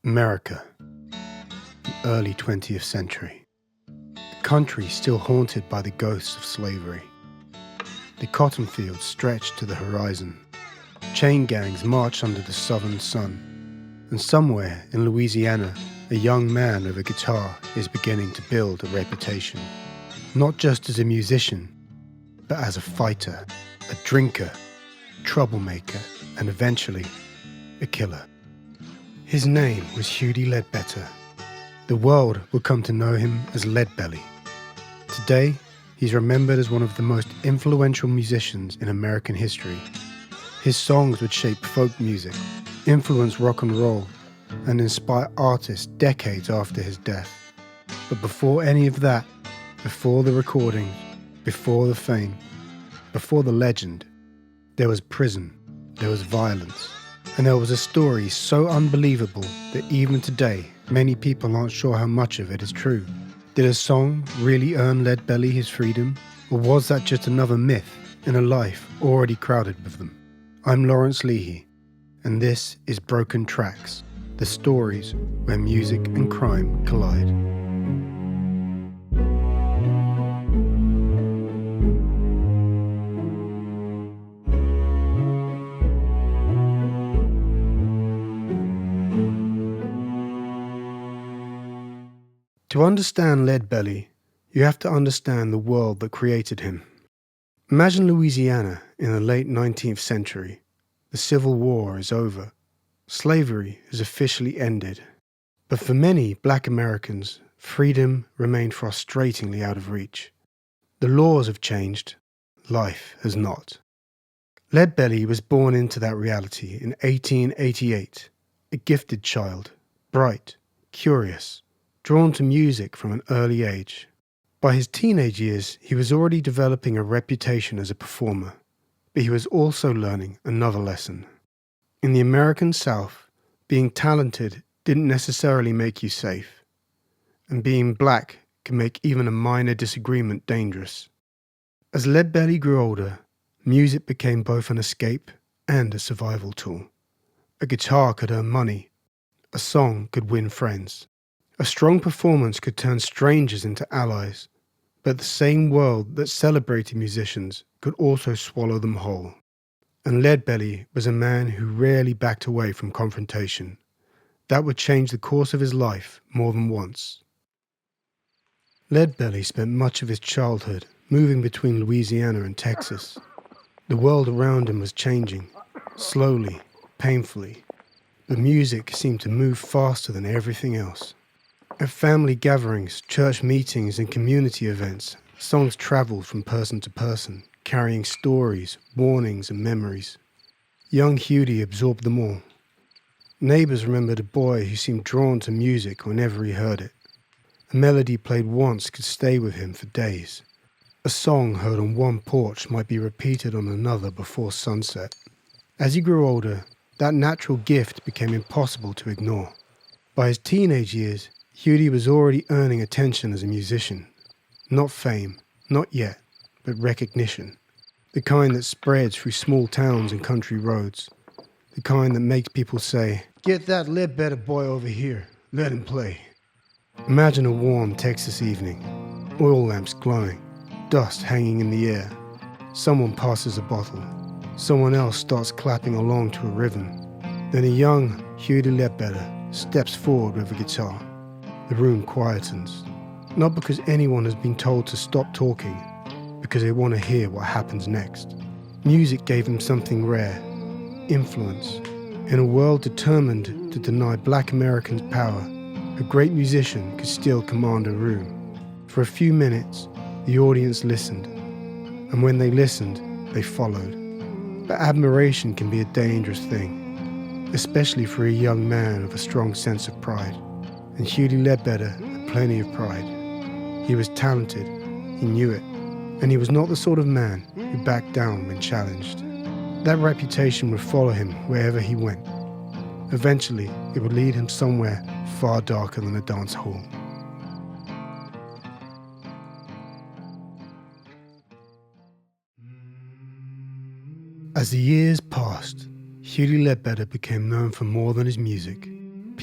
America, the early 20th century. A country still haunted by the ghosts of slavery. The cotton fields stretched to the horizon. Chain gangs march under the southern sun. And somewhere in Louisiana, a young man with a guitar is beginning to build a reputation. Not just as a musician, but as a fighter, a drinker, troublemaker, and eventually, a killer. His name was Huddie Ledbetter. The world would come to know him as Leadbelly. Today, he's remembered as one of the most influential musicians in American history. His songs would shape folk music, influence rock and roll, and inspire artists decades after his death. But before any of that, before the recordings, before the fame, before the legend, there was prison, there was violence, and there was a story so unbelievable that even today, many people aren't sure how much of it is true. Did a song really earn Leadbelly his freedom, or was that just another myth in a life already crowded with them? I'm Laurence, and this is Broken Tracks, the stories where music and crime collide. To understand Leadbelly, you have to understand the world that created him. Imagine Louisiana in the late 19th century. The Civil War is over. Slavery has officially ended. But for many Black Americans, freedom remained frustratingly out of reach. The laws have changed. Life has not. Leadbelly was born into that reality in 1888, a gifted child, bright, curious, drawn to music from an early age. By his teenage years, he was already developing a reputation as a performer, but he was also learning another lesson. In the American South, being talented didn't necessarily make you safe, and being Black can make even a minor disagreement dangerous. As Leadbelly grew older, music became both an escape and a survival tool. A guitar could earn money, a song could win friends. A strong performance could turn strangers into allies, but the same world that celebrated musicians could also swallow them whole. And Leadbelly was a man who rarely backed away from confrontation. That would change the course of his life more than once. Leadbelly spent much of his childhood moving between Louisiana and Texas. The world around him was changing, slowly, painfully. The music seemed to move faster than everything else. At family gatherings, church meetings, and community events, songs traveled from person to person, carrying stories, warnings, and memories. Young Huddie absorbed them all. Neighbors remembered a boy who seemed drawn to music whenever he heard it. A melody played once could stay with him for days. A song heard on one porch might be repeated on another before sunset. As he grew older, that natural gift became impossible to ignore. By his teenage years, Huddie was already earning attention as a musician. Not fame, not yet, but recognition. The kind that spreads through small towns and country roads. The kind that makes people say, "Get that Ledbetter boy over here, let him play." Imagine a warm Texas evening, oil lamps glowing, dust hanging in the air. Someone passes a bottle. Someone else starts clapping along to a rhythm. Then a young Huddie Ledbetter steps forward with a guitar. The room quietens, not because anyone has been told to stop talking, because they want to hear what happens next. Music gave him something rare, influence. In a world determined to deny Black Americans power, a great musician could still command a room. For a few minutes, the audience listened, and when they listened, they followed. But admiration can be a dangerous thing, especially for a young man with a strong sense of pride. And Huddie Ledbetter had plenty of pride. He was talented, he knew it, and he was not the sort of man who backed down when challenged. That reputation would follow him wherever he went. Eventually, it would lead him somewhere far darker than a dance hall. As the years passed, Huddie Ledbetter became known for more than his music.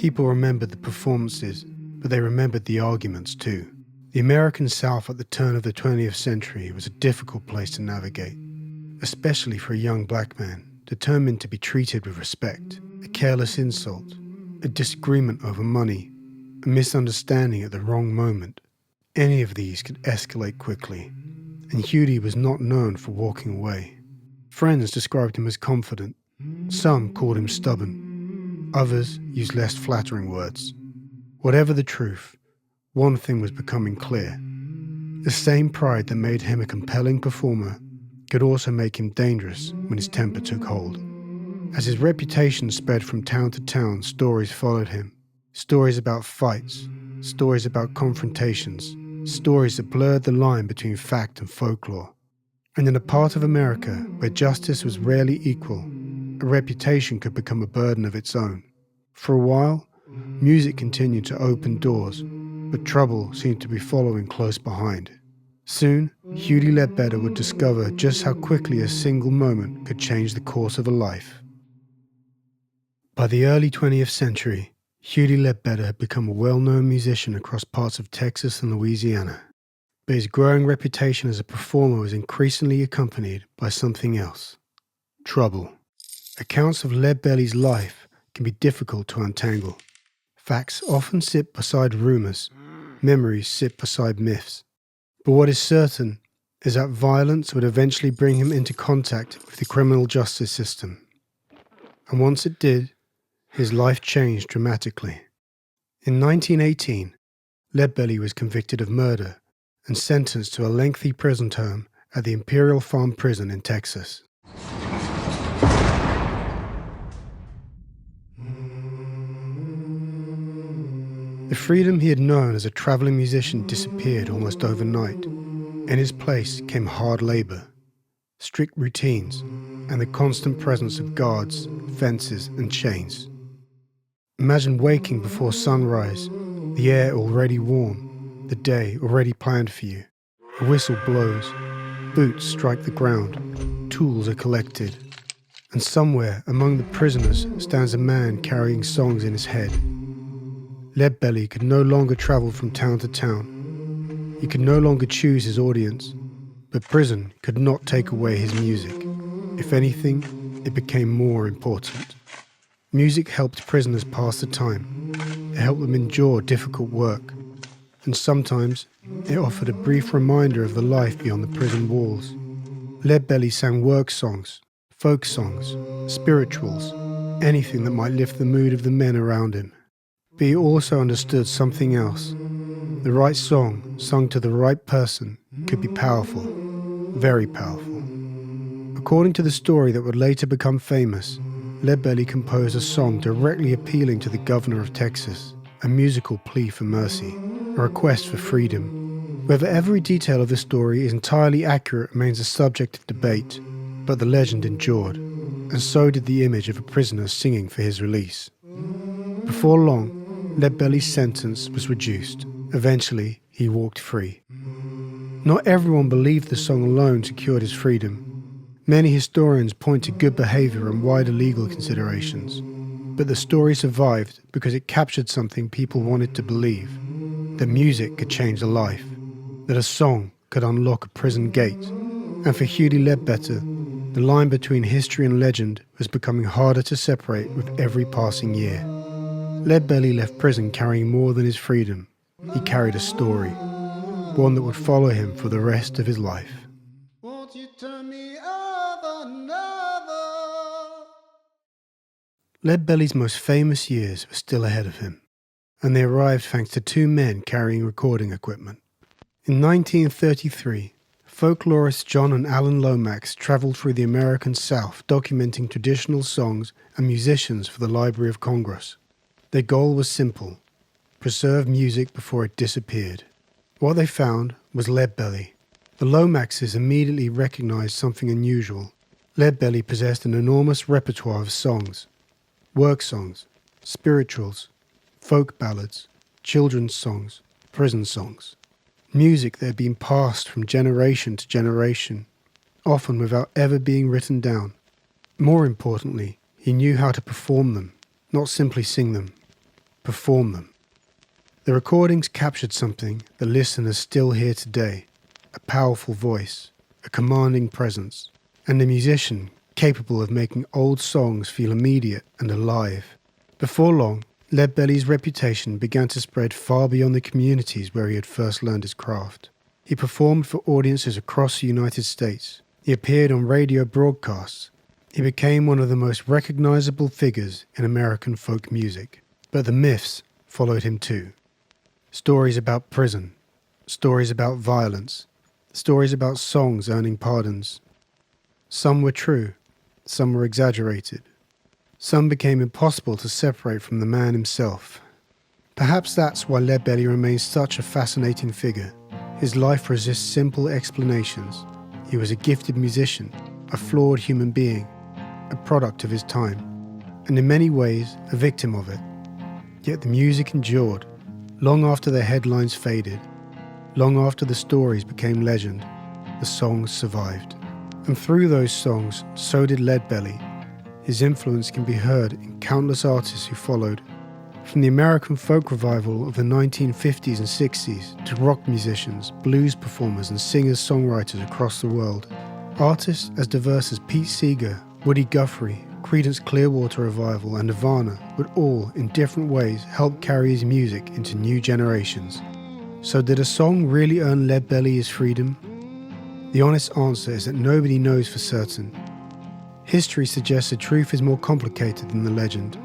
People remembered the performances, but they remembered the arguments too. The American South at the turn of the 20th century was a difficult place to navigate, especially for a young black man determined to be treated with respect. A careless insult, a disagreement over money, a misunderstanding at the wrong moment. Any of these could escalate quickly, and Huddie was not known for walking away. Friends described him as confident. Some called him stubborn. Others used less flattering words. Whatever the truth, one thing was becoming clear. The same pride that made him a compelling performer could also make him dangerous when his temper took hold. As his reputation spread from town to town, stories followed him. Stories about fights, stories about confrontations, stories that blurred the line between fact and folklore. And in a part of America where justice was rarely equal, a reputation could become a burden of its own. For a while, music continued to open doors, but trouble seemed to be following close behind. Soon, Huddie Ledbetter would discover just how quickly a single moment could change the course of a life. By the early 20th century, Huddie Ledbetter had become a well-known musician across parts of Texas and Louisiana, but his growing reputation as a performer was increasingly accompanied by something else: trouble. Accounts of Ledbelly's life can be difficult to untangle. Facts often sit beside rumors, memories sit beside myths. But what is certain is that violence would eventually bring him into contact with the criminal justice system. And once it did, his life changed dramatically. In 1918, Ledbetter was convicted of murder and sentenced to a lengthy prison term at the Imperial Farm Prison in Texas. The freedom he had known as a traveling musician disappeared almost overnight. In his place came hard labor, strict routines, and the constant presence of guards, fences, and chains. Imagine waking before sunrise, the air already warm, the day already planned for you. A whistle blows, boots strike the ground, tools are collected, and somewhere among the prisoners stands a man carrying songs in his head. Ledbetter could no longer travel from town to town. He could no longer choose his audience, but prison could not take away his music. If anything, it became more important. Music helped prisoners pass the time. It helped them endure difficult work. And sometimes, it offered a brief reminder of the life beyond the prison walls. Ledbetter sang work songs, folk songs, spirituals, anything that might lift the mood of the men around him. But he also understood something else. The right song, sung to the right person, could be powerful, very powerful. According to the story that would later become famous, Ledbetter composed a song directly appealing to the governor of Texas, a musical plea for mercy, a request for freedom. Whether every detail of the story is entirely accurate remains a subject of debate, but the legend endured, and so did the image of a prisoner singing for his release. Before long, Ledbetter's sentence was reduced. Eventually, he walked free. Not everyone believed the song alone secured his freedom. Many historians point to good behavior and wider legal considerations. But the story survived because it captured something people wanted to believe: that music could change a life, that a song could unlock a prison gate. And for Huddie Ledbetter, the line between history and legend was becoming harder to separate with every passing year. Ledbetter left prison carrying more than his freedom. He carried a story, one that would follow him for the rest of his life. Won't you turn me over another? Ledbetter's most famous years were still ahead of him, and they arrived thanks to two men carrying recording equipment. In 1933, folklorists John and Alan Lomax traveled through the American South documenting traditional songs and musicians for the Library of Congress. Their goal was simple: preserve music before it disappeared. What they found was Ledbetter. The Lomaxes immediately recognized something unusual. Ledbetter possessed an enormous repertoire of songs: work songs, spirituals, folk ballads, children's songs, prison songs. Music that had been passed from generation to generation, often without ever being written down. More importantly, he knew how to perform them, not simply sing them. perform them. The recordings captured something the listeners still hear today, a powerful voice, a commanding presence, and a musician capable of making old songs feel immediate and alive. Before long, Ledbelly's reputation began to spread far beyond the communities where he had first learned his craft. He performed for audiences across the United States. He appeared on radio broadcasts. He became one of the most recognizable figures in American folk music. But the myths followed him too. Stories about prison, stories about violence, stories about songs earning pardons. Some were true, some were exaggerated. Some became impossible to separate from the man himself. Perhaps that's why Ledbelly remains such a fascinating figure. His life resists simple explanations. He was a gifted musician, a flawed human being, a product of his time, and in many ways a victim of it. Yet the music endured, long after the headlines faded, long after the stories became legend, the songs survived. And through those songs, so did Ledbelly. His influence can be heard in countless artists who followed, from the American folk revival of the 1950s and 60s to rock musicians, blues performers and singers-songwriters across the world. Artists as diverse as Pete Seeger, Woody Guthrie, Creedence Clearwater Revival and Nirvana would all, in different ways, help carry his music into new generations. So did a song really earn Ledbelly his freedom? The honest answer is that nobody knows for certain. History suggests the truth is more complicated than the legend.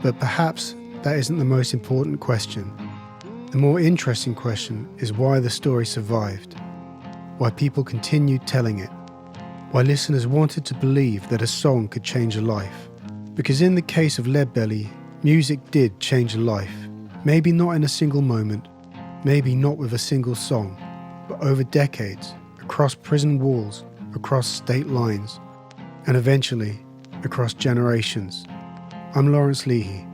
But perhaps that isn't the most important question. The more interesting question is why the story survived, why people continued telling it, why listeners wanted to believe that a song could change a life. Because in the case of Ledbelly, music did change a life. Maybe not in a single moment, maybe not with a single song, but over decades, across prison walls, across state lines, and eventually across generations. I'm Laurence Leahy,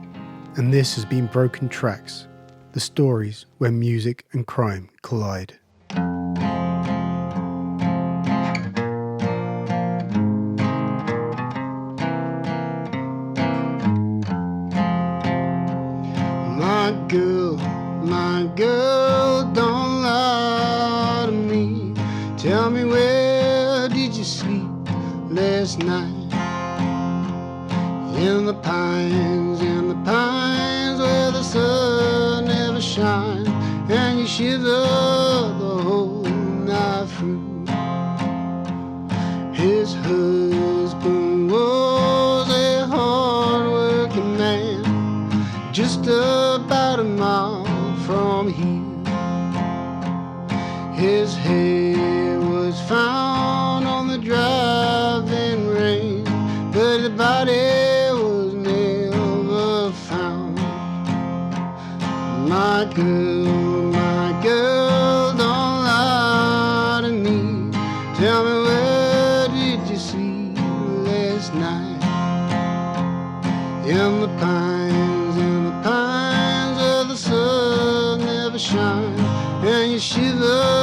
and this has been Broken Tracks, the stories where music and crime collide. My girl, don't lie to me. Tell me, where did you sleep last night? In the pines where the sun never shines, and you shiver the whole night through. His husband was a hard-working man, just about a mile from here. His hair was found on the driving range, but the body was never found. My girl, don't lie to me. Tell me, where did you sleep last night? In the pines where the sun never shines, and you shiver